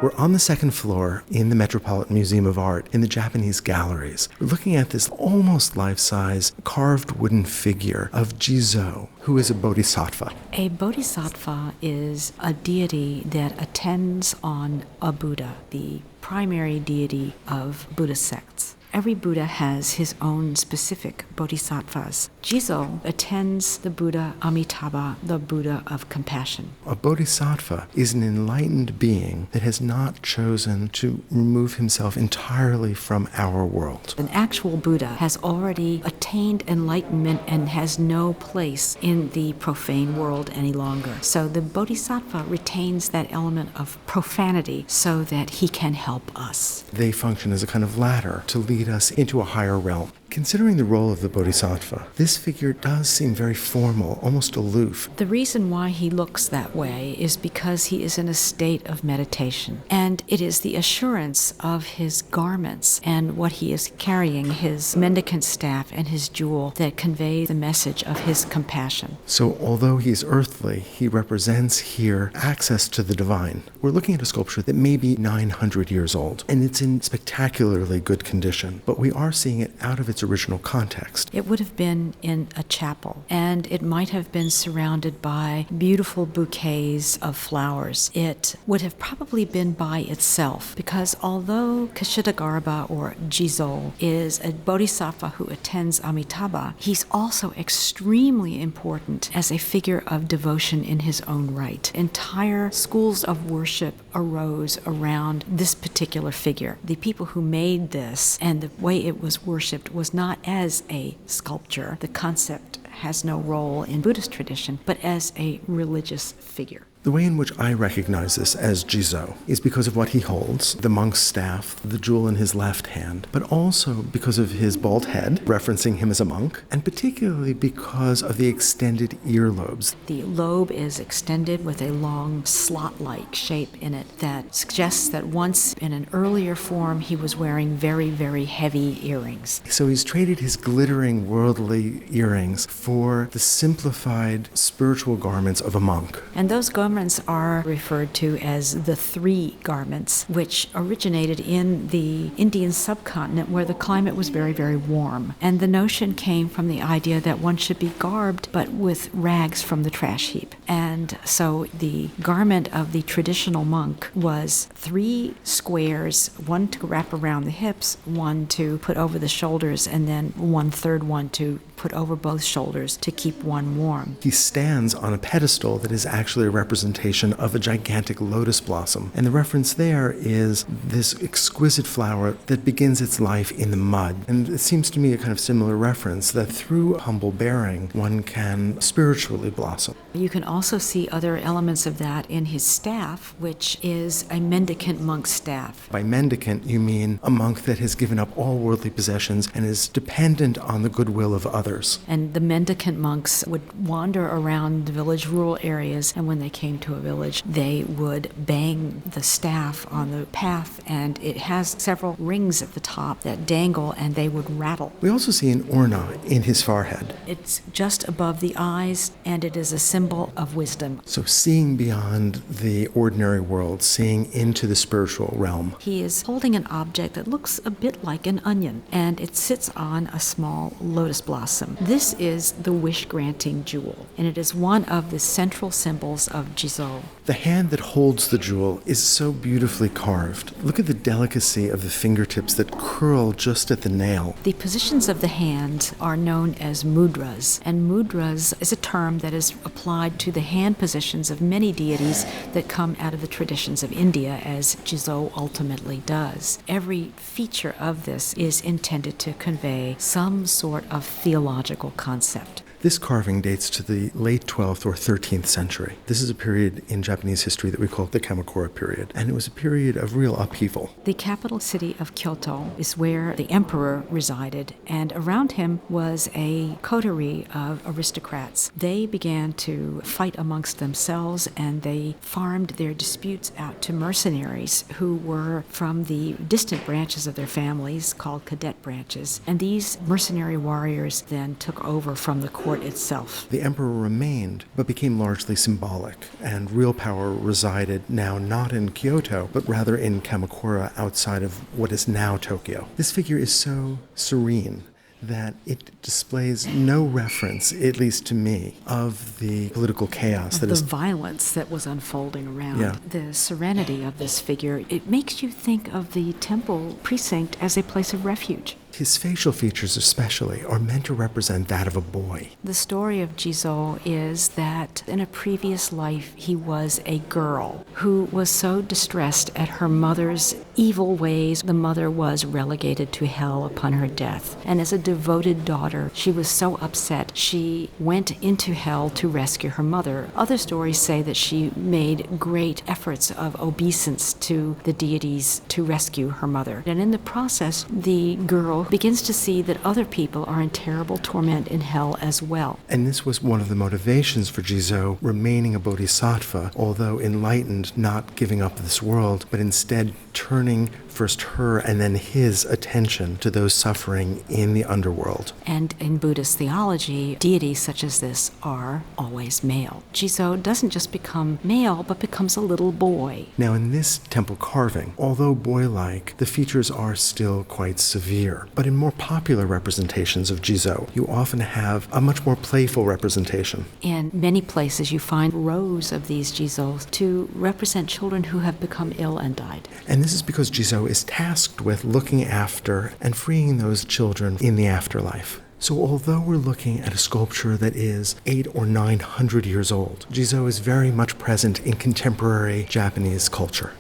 We're on the second floor in the Metropolitan Museum of Art in the Japanese galleries. We're looking at this almost life-size carved wooden figure of Jizō, who is a bodhisattva. A bodhisattva is a deity that attends on a Buddha, the primary deity of Buddhist sects. Every Buddha has his own specific bodhisattvas. Jizō attends the Buddha Amitabha, the Buddha of compassion. A bodhisattva is an enlightened being that has not chosen to remove himself entirely from our world. An actual Buddha has already attained enlightenment and has no place in the profane world any longer. So the bodhisattva retains that element of profanity so that he can help us. They function as a kind of ladder to lead us into a higher realm. Considering the role of the bodhisattva, this figure does seem very formal, almost aloof. The reason why he looks that way is because he is in a state of meditation. And it is the assurance of his garments and what he is carrying, his mendicant staff and his jewel, that convey the message of his compassion. So although he's earthly, he represents here access to the divine. We're looking at a sculpture that may be 900 years old, and it's in spectacularly good condition, but we are seeing it out of its original context. It would have been in a chapel, and it might have been surrounded by beautiful bouquets of flowers. It would have probably been by itself, because although Kshitigarbha or Jizō is a bodhisattva who attends Amitabha, he's also extremely important as a figure of devotion in his own right. Entire schools of worship arose around this particular figure. The people who made this and the way it was worshipped was not as a sculpture. The concept has no role in Buddhist tradition, but as a religious figure. The way in which I recognize this as Jizō is because of what he holds, the monk's staff, the jewel in his left hand, but also because of his bald head, referencing him as a monk, and particularly because of the extended earlobes. The lobe is extended with a long slot-like shape in it that suggests that once in an earlier form he was wearing very, very heavy earrings. So he's traded his glittering worldly earrings for the simplified spiritual garments of a monk. And those garments are referred to as the three garments, which originated in the Indian subcontinent where the climate was very, very warm. And the notion came from the idea that one should be garbed but with rags from the trash heap. And so the garment of the traditional monk was three squares, one to wrap around the hips, one to put over the shoulders, and then one third one to put over both shoulders to keep one warm. He stands on a pedestal that is actually a representation of a gigantic lotus blossom. And the reference there is this exquisite flower that begins its life in the mud. And it seems to me a kind of similar reference that through humble bearing, one can spiritually blossom. You can also see other elements of that in his staff, which is a mendicant monk's staff. By mendicant, you mean a monk that has given up all worldly possessions and is dependent on the goodwill of others. And the mendicant monks would wander around the village, rural areas, and when they came to a village, they would bang the staff on the path, and it has several rings at the top that dangle, and they would rattle. We also see an orna in his forehead. It's just above the eyes, and it is a symbol of wisdom. So seeing beyond the ordinary world, seeing into the spiritual realm. He is holding an object that looks a bit like an onion, and it sits on a small lotus blossom. This is the wish-granting jewel, and it is one of the central symbols of Jizō. The hand that holds the jewel is so beautifully carved. Look at the delicacy of the fingertips that curl just at the nail. The positions of the hand are known as mudras, and mudras is a term that is applied to the hand positions of many deities that come out of the traditions of India, as Jizō ultimately does. Every feature of this is intended to convey some sort of theological concept. This carving dates to the late 12th or 13th century. This is a period in Japanese history that we call the Kamakura period, and it was a period of real upheaval. The capital city of Kyoto is where the emperor resided, and around him was a coterie of aristocrats. They began to fight amongst themselves, and they farmed their disputes out to mercenaries who were from the distant branches of their families called cadet branches. And these mercenary warriors then took over from the court court itself. The emperor remained, but became largely symbolic, and real power resided now not in Kyoto, but rather in Kamakura outside of what is now Tokyo. This figure is so serene that it displays no reference, at least to me, of the political chaos The violence that was unfolding around. Yeah. The serenity of this figure, it makes you think of the temple precinct as a place of refuge. His facial features especially are meant to represent that of a boy. The story of Jizō is that in a previous life he was a girl who was so distressed at her mother's evil ways, the mother was relegated to hell upon her death. And as a devoted daughter, she was so upset she went into hell to rescue her mother. Other stories say that she made great efforts of obeisance to the deities to rescue her mother. And in the process, the girl begins to see that other people are in terrible torment in hell as well. And this was one of the motivations for Jizō remaining a bodhisattva, although enlightened, not giving up this world, but instead turning first her and then his attention to those suffering in the underworld. And in Buddhist theology, deities such as this are always male. Jizō doesn't just become male, but becomes a little boy. Now in this temple carving, although boy-like, the features are still quite severe. But in more popular representations of Jizō, you often have a much more playful representation. In many places you find rows of these Jizōs to represent children who have become ill and died. And this is because Jizō is tasked with looking after and freeing those children in the afterlife. So although we're looking at a sculpture that is 800 or 900 years old, Jizō is very much present in contemporary Japanese culture.